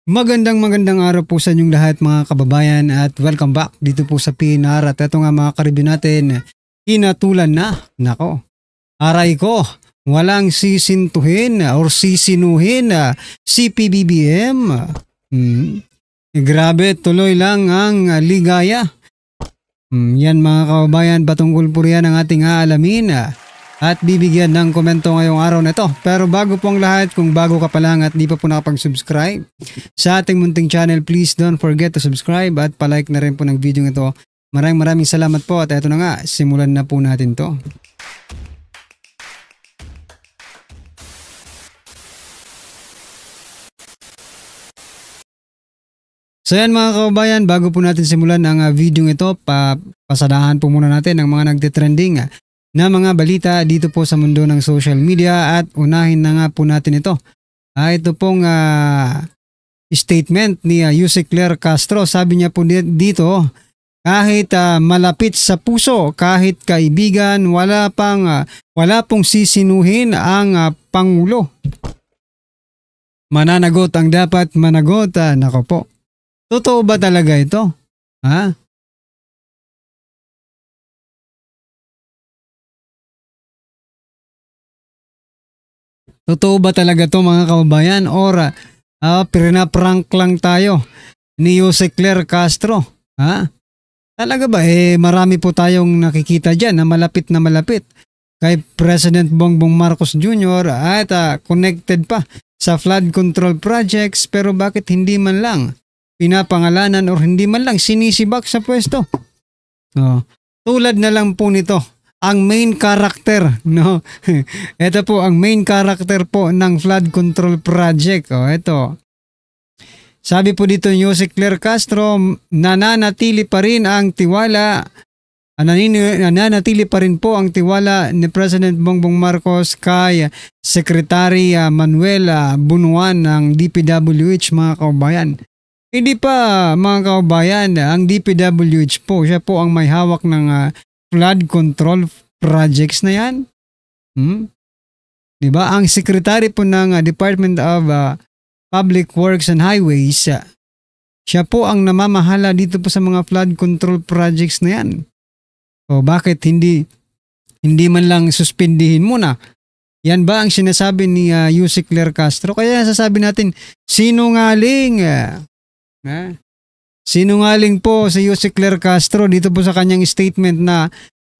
Magandang araw po sa inyong lahat mga kababayan at welcome back dito po sa PNR at ito nga mga ka-review natin, hinatulan na, nako, aray ko, walang sisintuhin or sisinuhin si PBBM. Grabe, tuloy lang ang ligaya. Yan mga kababayan, patungkol po riyan ang ating aalamin at bibigyan ng komento ngayong araw na ito. Pero bago po ang lahat, kung bago ka pa lang at di pa po nakapag-subscribe sa ating munting channel, please don't forget to subscribe at palike na rin po ng video ito. Maraming salamat po at eto na nga, simulan na po natin to. So yan mga kababayan, bago po natin simulan ang video ito, pasadahan po muna natin ang mga nagtitrending na mga balita dito po sa mundo ng social media at unahin na nga po natin ito. Ito pong statement ni Yusek Claire Castro. Sabi niya po dito, kahit malapit sa puso, kahit kaibigan, wala pong sisinuhin ang Pangulo. Mananagot ang dapat managot. Nako po. Totoo ba talaga ito? Ha? Totoo ba talaga to mga kababayan or pinaprank lang tayo ni Yusek Claire Castro? Ha? Talaga ba marami po tayong nakikita dyan na malapit kay President Bongbong Marcos Jr. at connected pa sa flood control projects, pero bakit hindi man lang pinapangalanan or hindi man lang sinisibak sa pwesto? Tulad na lang po nito ang main character, no? Ito po ang main character po ng flood control project. Ito. Sabi po dito ni Yusek Claire Castro, nananatili pa rin po ang tiwala ni President Bongbong Marcos kay Secretary Manuel Bunuan ng DPWH mga kababayan. Hindi pa mga kababayan, ang DPWH po, siya po ang may hawak ng flood control projects na yan. Diba? Ang secretary po ng Department of Public Works and Highways, siya po ang namamahala dito po sa mga flood control projects na yan. O bakit hindi man lang suspindihin muna? Yan ba ang sinasabi ni Yusek Claire Castro? Kaya sasabi natin, sinungaling. Sinungaling po si Yusek Claire Castro dito po sa kanyang statement na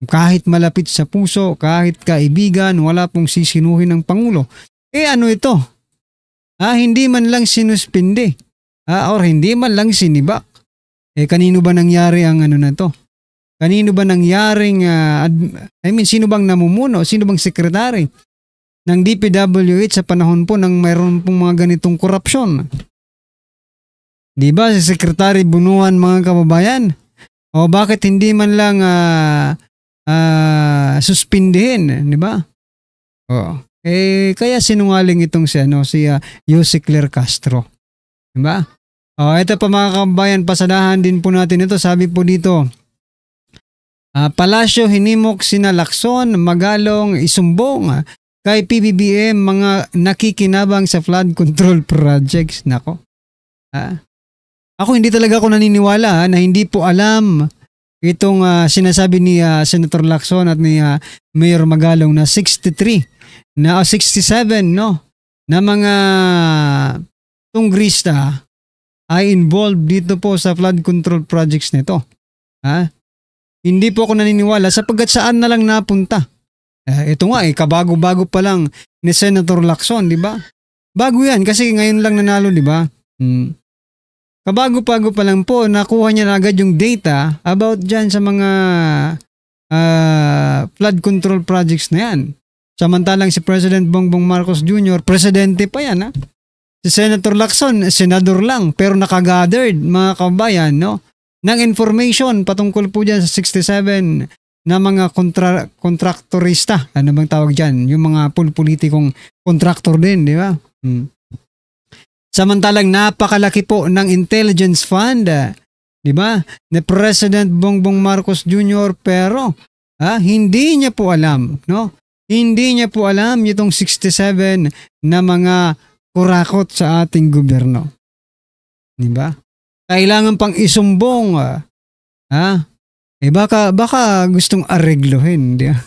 kahit malapit sa puso, kahit kaibigan, wala pong sisinuhin ng Pangulo. Ano ito? Hindi man lang sinuspindi or hindi man lang sinibak. Kanino ba nangyari ang na to? Kanino ba nangyaring, sino bang namumuno? Sino bang sekretary ng DPWH sa panahon po nang mayroon pong mga ganitong korupsyon? Diba si Secretary Bunuan mga kababayan? O bakit hindi man lang suspindihin, diba? Kaya sinungaling itong si Yusek Claire Castro. Diba? Ito pa mga kababayan, pasadahan din po natin ito. Sabi po dito, Palasyo hinimok sina Lacson, Magalong, Isumbong kay PBBM mga nakikinabang sa flood control projects. Nako. Ako hindi talaga ako naniniwala na hindi po alam itong sinasabi ni Senator Lacson at ni Mayor Magalong na 67 no, na mga tunggrista ay involved dito po sa flood control projects nito. Hindi po ako naniniwala sapagkat saan na lang napunta. Ito nga kabago-bago pa lang ni Senator Lacson, di ba? Bago yan kasi ngayon lang nanalo, di ba? Kabago-bago pa lang po, nakuha niya na agad yung data about dyan sa mga flood control projects na yan. Samantalang si President Bongbong Marcos Jr., presidente pa yan. Si Senator Lacson, senador lang, pero nakagathered mga kabayan, no, ng information patungkol po dyan sa 67 na mga kontraktorista. Ano bang tawag dyan? Yung mga politikong kontraktor din, di ba? Samantalang napakalaki po ng intelligence fund, di ba? Ni President Bongbong Marcos Jr. pero hindi niya po alam, no? Hindi niya po alam itong 67 na mga kurakot sa ating gobyerno. Di ba? Kailangan pang isumbong. Baka gustong areglohin. Di ba?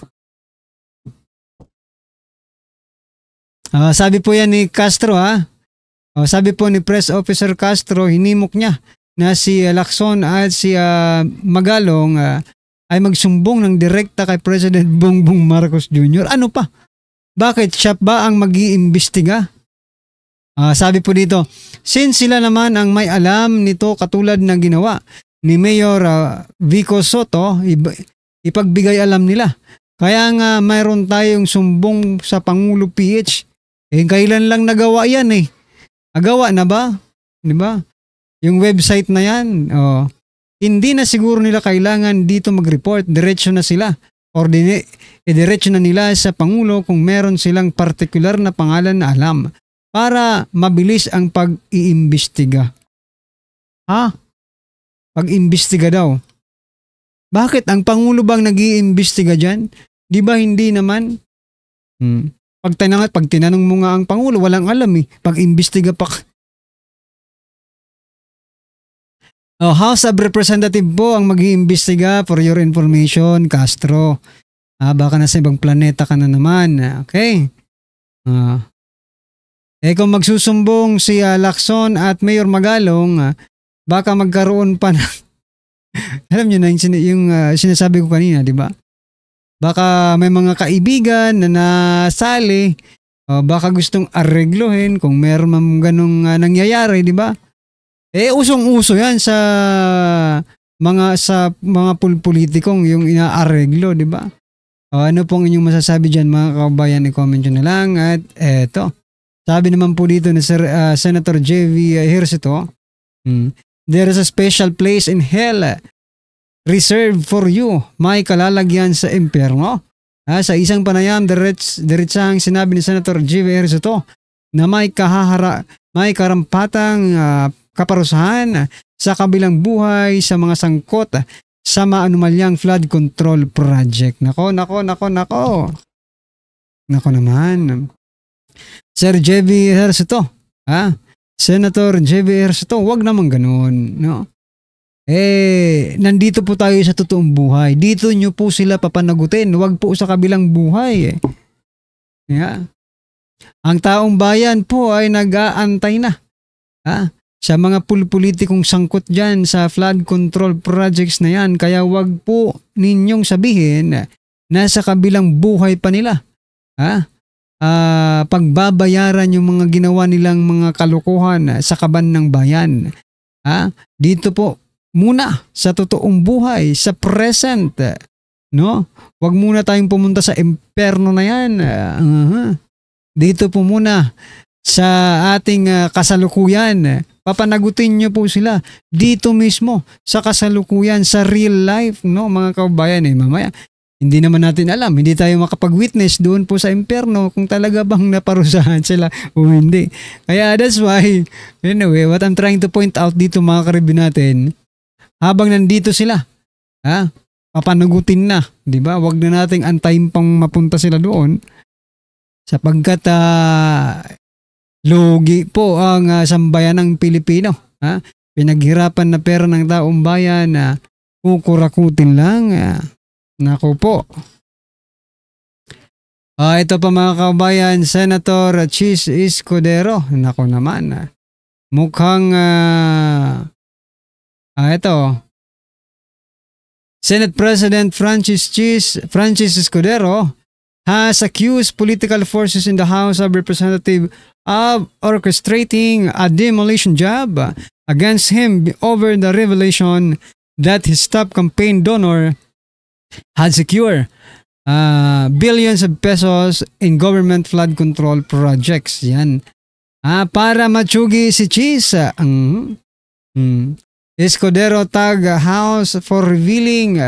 Sabi po yan ni Castro sabi po ni Press Officer Castro, hinimok niya na si Lacson at si Magalong ay magsumbong ng direkta kay President Bongbong Marcos Jr. Ano pa? Bakit siya ba ang mag-iimbestiga? Sabi po dito, since sila naman ang may alam nito katulad ng ginawa ni Mayor Vico Soto, ipagbigay alam nila. Kaya nga mayroon tayong sumbong sa Pangulo PH. Kailan lang nagawa yan Nagawa na ba? Di ba? Yung website na yan, hindi na siguro nila kailangan dito mag-report. Diretso na sila. Or diretso na nila sa Pangulo kung meron silang partikular na pangalan na alam para mabilis ang pag-iimbestiga. Pag-imbestiga daw. Bakit? Ang Pangulo bang nag-iimbestiga dyan? Di ba hindi naman? Pag tinanong mo nga ang Pangulo, walang alam Pag-imbestiga pa. House of Representative po ang mag-iimbestiga for your information, Castro. Baka nasa ibang planeta ka na naman. Okay? Kung magsusumbong si Lacson at Mayor Magalong, baka magkaroon pa na alam niyo na yung sinasabi ko kanina, di ba? Baka may mga kaibigan na nasali, baka gustong areglohin kung meron mang ganong nangyayari, di ba? Usong-uso yan sa mga politikong yung inaareglo, di ba? Ano pong inyong masasabi dyan mga kabayan? I-comment nyo na lang. At eto, sabi naman po dito ni Senator J.V. Ejercito, there is a special place in hell reserved for you. May kalalagyan sa impyerno. Sa isang panayam, diretsahang sinabi ni Senator J.V. Ejercito na may karampatang kaparusahan sa kabilang buhay sa mga sangkot sa maanumalyang flood control project. Nako naman. Sir J.V. Ejercito, Senator J.V. Ejercito, wag naman ganun, no? Nandito po tayo sa totoong buhay. Dito nyo po sila papanagutin, wag po sa kabilang buhay. Ang taong bayan po ay nag-aantay na. Sa mga politikong sangkot dyan sa flood control projects na yan, kaya wag po ninyong sabihin na sa kabilang buhay pa nila. Pagbabayaran yung mga ginawa nilang mga kalukuhan sa kaban ng bayan. Dito po muna sa totoong buhay, sa present, no? Wag muna tayong pumunta sa impyerno na yan. Dito po muna sa ating kasalukuyan. Papanagutin nyo po sila dito mismo sa kasalukuyan, sa real life, no, mga kabayan. Mamaya hindi naman natin alam, hindi tayo makapag-witness doon po sa impyerno kung talaga bang naparusahan sila o hindi. Kaya that's why, anyway, what I'm trying to point out dito mga karibin natin, habang nandito sila, papanagutin na, di ba? Huwag na nating antayin pang mapunta sila doon sapagkat lugi po ang sambayan ng Pilipino. Pinaghirapan na pera ng taong bayan na kukurakutin lang. Naku po. Ito pa mga kabayan, Senator Chis Escudero. Naku naman. Mukhang ito. Senate President Francis Escudero has accused political forces in the House of Representatives of orchestrating a demolition job against him over the revelation that his top campaign donor had secured billions of pesos in government flood control projects. Yan. Para matsugi si Cheese. Escudero tag House for revealing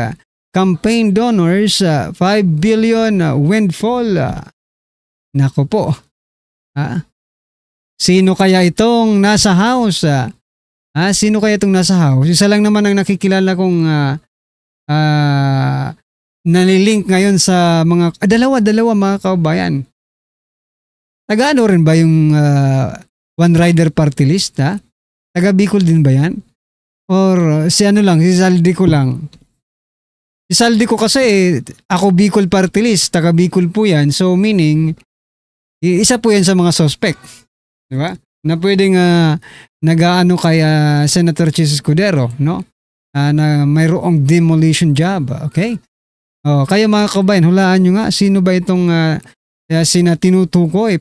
campaign donors 5 billion windfall. Nako po. Sino kaya itong nasa House? Sino kaya itong nasa House? Isa lang naman ang nakikilala kong nalilink ngayon sa mga dalawa mga kaubayan. Nag-ano rin ba yung One Rider Party List? Taga Bicol din ba yan? Or si ano lang, si Saldi ko lang. Si Saldi ko kasi, ako Bicol Party List, taga Bicol po yan. So meaning, isa po yan sa mga suspect. Di ba? Na pwedeng nag-aano kay Senator Chis Escudero, no? Na mayroong demolition job, okay? Kayo mga kabayan, hulaan nyo nga, sino ba itong tinutukoy,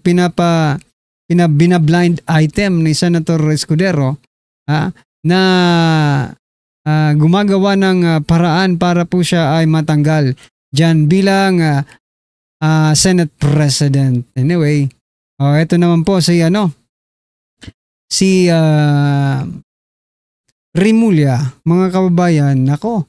binablind item ni Senator Escudero, na gumagawa ng paraan para po siya ay matanggal dyan bilang Senate President. Anyway, ito naman po si Rimulya, mga kababayan. Nako,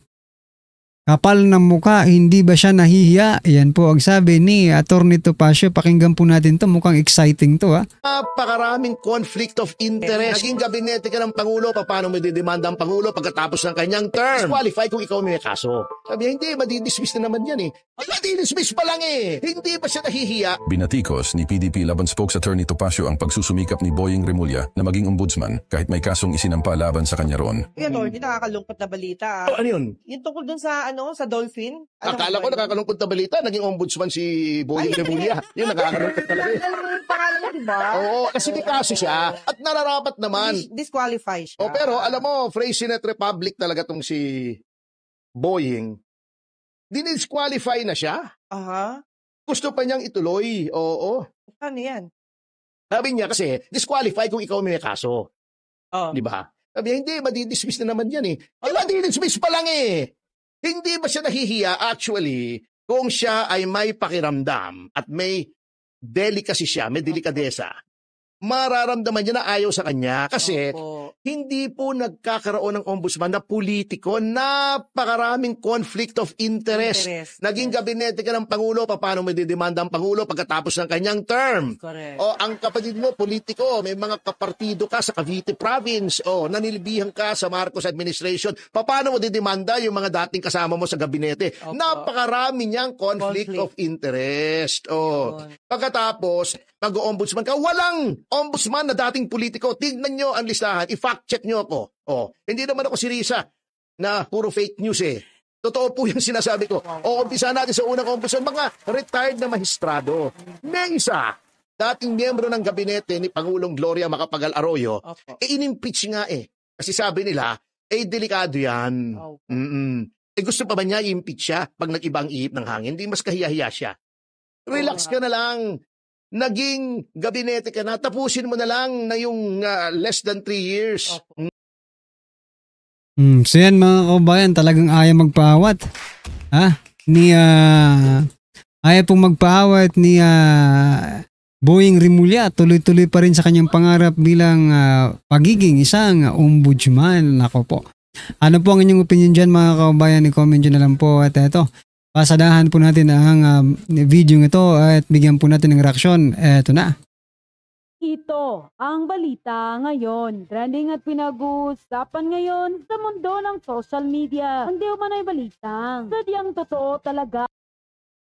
kapal ng muka, hindi ba siya nahihiya? Yan po ang sabi ni Atty. Topacio. Pakinggan po natin to, mukhang exciting to. Napakaraming conflict of interest. Naging gabinete ka ng Pangulo, paano mo didemanda ang Pangulo pagkatapos ng kanyang term? Disqualify kung ikaw may kaso. Sabi, hindi, madidismiss na naman yan eh. Ay, madidismiss pa lang eh. Hindi ba siya nahihiya? Binatikos ni PDP Laban Spokesperson Topacio ang pagsusumikap ni Boying Rimulya na maging ombudsman kahit may kasong isinampa laban sa kanya roon. Attorney, nakakalungkot na balita. Ano yun? Yung tungkol dun sa sa dolphin. Akala ko nakakalungkot na balita, naging ombudsman si Boying Rimulya. Yun, nakakalungkot talaga eh. Yung pangalan niya, diba? Oo, kasi may kaso siya at nararapat naman. Disqualify siya. Pero alam mo, Phrase Senate Republic talaga tong si Boying. Dinisqualify na siya. Aha. Gusto pa niyang ituloy. Oo. Ano yan? Sabi niya kasi, disqualify kung ikaw may kaso. Oh. Di ba? Sabi niya, hindi, madidismiss na naman yan eh. Ay, madidismiss pa lang eh. Hindi ba siya nahihiya actually kung siya ay may pakiramdam at may delicacy siya, may delikadesa? Mararamdaman niya na ayaw sa kanya kasi hindi po nagkakaroon ng ombudsman na politiko. Napakaraming conflict of interest. Naging gabinete ka ng Pangulo, paano mo didemanda ang Pangulo pagkatapos ng kanyang term? Correct. O ang kapatid mo, politiko, may mga kapartido ka sa Cavite Province, o nanilbihan ka sa Marcos administration, paano mo didemanda yung mga dating kasama mo sa gabinete? Opo. Napakarami niyang conflict of interest. Pagkatapos, mag-ombudsman ka, walang ombudsman na dating politiko. Tignan nyo ang listahan, i-fact check nyo ako. Hindi naman ako si Risa na puro fake news eh. Totoo po yung sinasabi ko. Umpisa natin sa unang ombudsman, mga retired na magistrado. May isa, dating miyembro ng gabinete ni Pangulong Gloria Macapagal Arroyo, inimpeach nga eh. Kasi sabi nila, delikado yan. Gusto pa ba niya i-impeach siya pag nag-iba ang ihip ng hangin? Hindi mas kahiya-hiya siya. Relax ka na lang. Naging gabinete ka na, tapusin mo na lang na yung less than 3 years. So yan mga kabayan, talagang ayaw magpaawat. Ayaw pong magpaawat ni Boying Rimulya. Tuloy-tuloy pa rin sa kanyang pangarap bilang pagiging isang ombudsman. Nako po. Ano po ang inyong opinion dyan mga kabayan? I-comment nyo na lang po. At ito, pasadahan po natin ang video ito at bigyan po natin ng reaksyon. Eto na. Ito ang balita ngayon. Trending at pinag-uusapan ngayon sa mundo ng social media. Hindi umano'y balitang sadyang totoo talaga.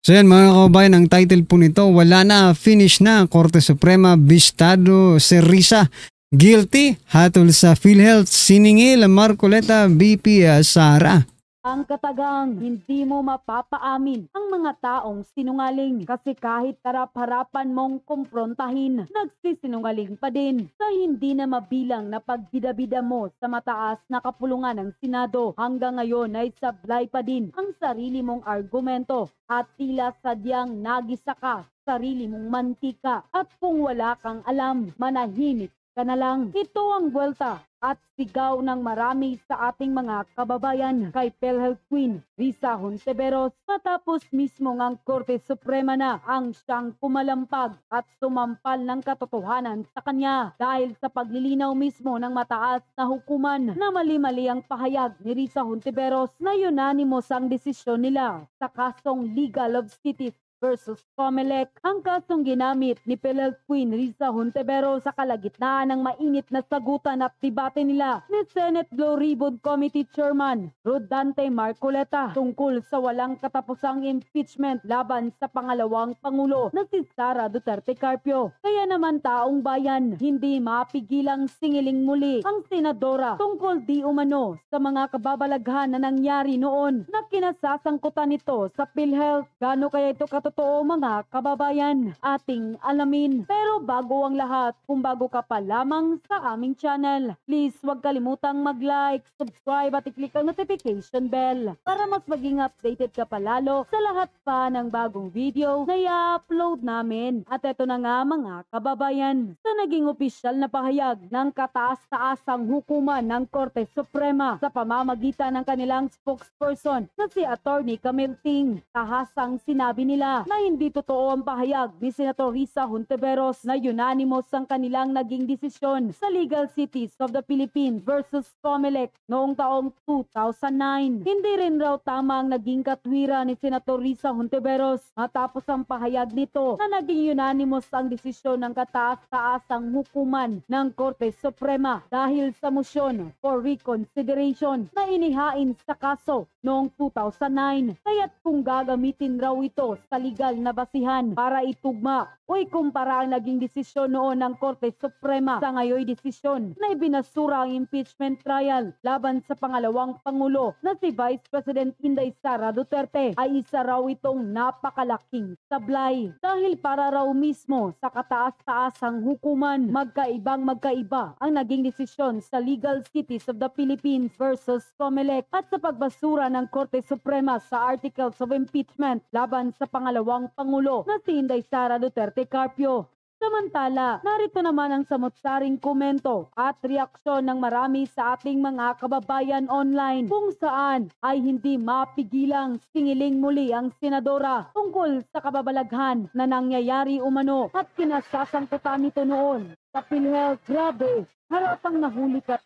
So yan mga kabayan, ang title po nito, wala na, finish na, Korte Suprema, Bistado, Serrisa, guilty, hatol sa PhilHealth, siningil, Marcoleta, BP, Sara. Ang katagang hindi mo mapapaamin ang mga taong sinungaling kasi kahit harap-harapan mong kumprontahin, nagsisinungaling pa din sa hindi na mabilang na pagbida-bida mo sa mataas na kapulungan ng Senado. Hanggang ngayon ay sablay pa din ang sarili mong argumento at tila sadyang nagisa ka sarili mong mantika at kung wala kang alam, manahimik ka na lang. Ito ang buwelta at sigaw ng marami sa ating mga kababayan kay PhilHealth Queen Risa Hontiveros matapos mismo ang Korte Suprema na ang siyang pumalampag at sumampal ng katotohanan sa kanya dahil sa paglilinaw mismo ng mataas na hukuman na mali-mali ang pahayag ni Risa Hontiveros na unanimous ang desisyon nila sa kasong legal of cities versus Comelec. Ang kasong ginamit ni PhilHealth Queen Risa Hontiveros sa kalagitnaan ng mainit na sagutan at debate nila ni Senate Blue Ribbon Committee Chairman Rodante Marcoleta tungkol sa walang katapusang impeachment laban sa pangalawang Pangulo na si Sara Duterte Carpio. Kaya naman taong bayan, hindi mapigilang singiling muli ang senadora tungkol di umano sa mga kababalaghan na nangyari noon na kinasasangkutan nito sa PhilHealth. Gaano kaya ito katotoo mga kababayan? Ating alamin. Pero bago ang lahat, kung bago ka pa lamang sa aming channel, please huwag kalimutang mag-like, subscribe at i-click ang notification bell para mas maging updated ka palalo sa lahat pa ng bagong video na i-upload namin. At ito na nga mga kababayan, sa naging opisyal na pahayag ng kataas-taasang hukuman ng Korte Suprema sa pamamagitan ng kanilang spokesperson na si Attorney Camille Ting, tahasang sinabi nila na hindi totoo ang pahayag ni Senator Risa Hontiveros na unanimous ang kanilang naging desisyon sa Legal Cities of the Philippines versus Comelec noong taong 2009. Hindi rin raw tama ang naging katwiran ni Senator Risa Hontiveros matapos ang pahayag nito na naging unanimous ang desisyon ng kataas-taasang hukuman ng Korte Suprema dahil sa motion for reconsideration na inihain sa kaso noong 2009. Kaya't kung gagamitin raw ito sa legal na basihan para itugma o ikumpara ang naging desisyon noon ng Korte Suprema sa ngayoy desisyon na ibinasura ang impeachment trial laban sa pangalawang Pangulo na si Vice President Inday Sara Duterte, ay isa raw itong napakalaking sablay dahil para raw mismo sa kataas-taasang hukuman magkaiba ang naging desisyon sa Legal Cities of the Philippines versus Comelec at sa pagbasura ng Korte Suprema sa Articles of Impeachment laban sa pangalawang Pangulo na si Inday Sara Duterte Carpio. Samantala, narito naman ang samot-saring komento at reaksyon ng marami sa ating mga kababayan online kung saan ay hindi mapigilang singiling muli ang senadora tungkol sa kababalaghan na nangyayari umano at kinasasangkutan nito noon sa PhilHealth. Grabe, harapang nahuli ka.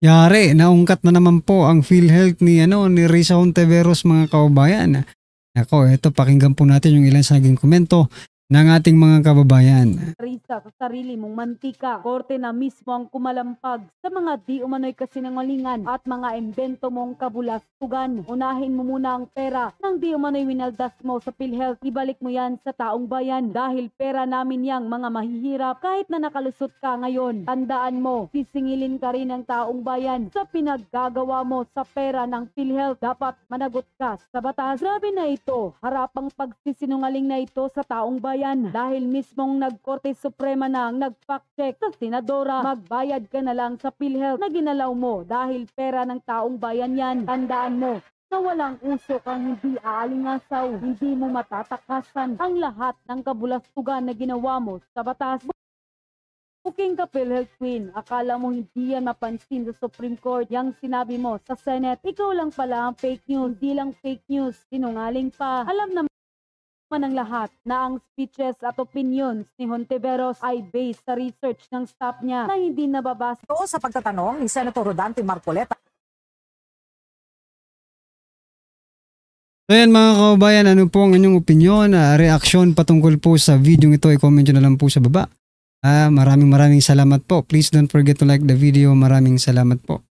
Yari, naungkat na naman po ang PhilHealth ni Risa Hontiveros mga kababayan. Ako, eto pakinggan po natin yung ilan sa naging komento ng ating mga kababayan. Risa, sa sarili mong mantika, korte na mismo ang kumalampag sa mga di umano'y kasinungalingan at mga imbento mong kabulastugan. Unahin mo muna ang pera nang di umano'y winaldas mo sa PhilHealth. Ibalik mo yan sa taong bayan dahil pera namin yang mga mahihirap kahit na nakalusot ka ngayon. Tandaan mo, sisingilin ka rin ng taong bayan sa pinaggagawa mo sa pera ng PhilHealth. Dapat managot ka sa batas. Grabe na ito, harapang pagsisinungaling na ito sa taong bayan dahil mismong nagkorte suprema na ang nag-fact check sa senadora. Magbayad ka na lang sa PhilHealth na ginalaw mo dahil pera ng taong bayan yan. Tandaan mo na walang usok ang hindi aalingasaw. Hindi mo matatakasan ang lahat ng kabulastugan na ginawa mo sa batas. Booking ka PhilHealth Queen, akala mo hindi yan mapansin sa Supreme Court. Yang sinabi mo sa Senate, ikaw lang pala ang fake news. Hindi lang fake news, sinungaling pa. Alam naman ng lahat na ang speeches at opinions ni Hontiveros ay based sa research ng staff niya na hindi nababasa. Ito sa pagtatanong ni Senator Rodante Marcoleta. So yan mga kababayan, ano po ang inyong opinion, reaksyon patungkol po sa video ito, i-comment nyo na lang po sa baba. Maraming salamat po. Please don't forget to like the video. Maraming salamat po.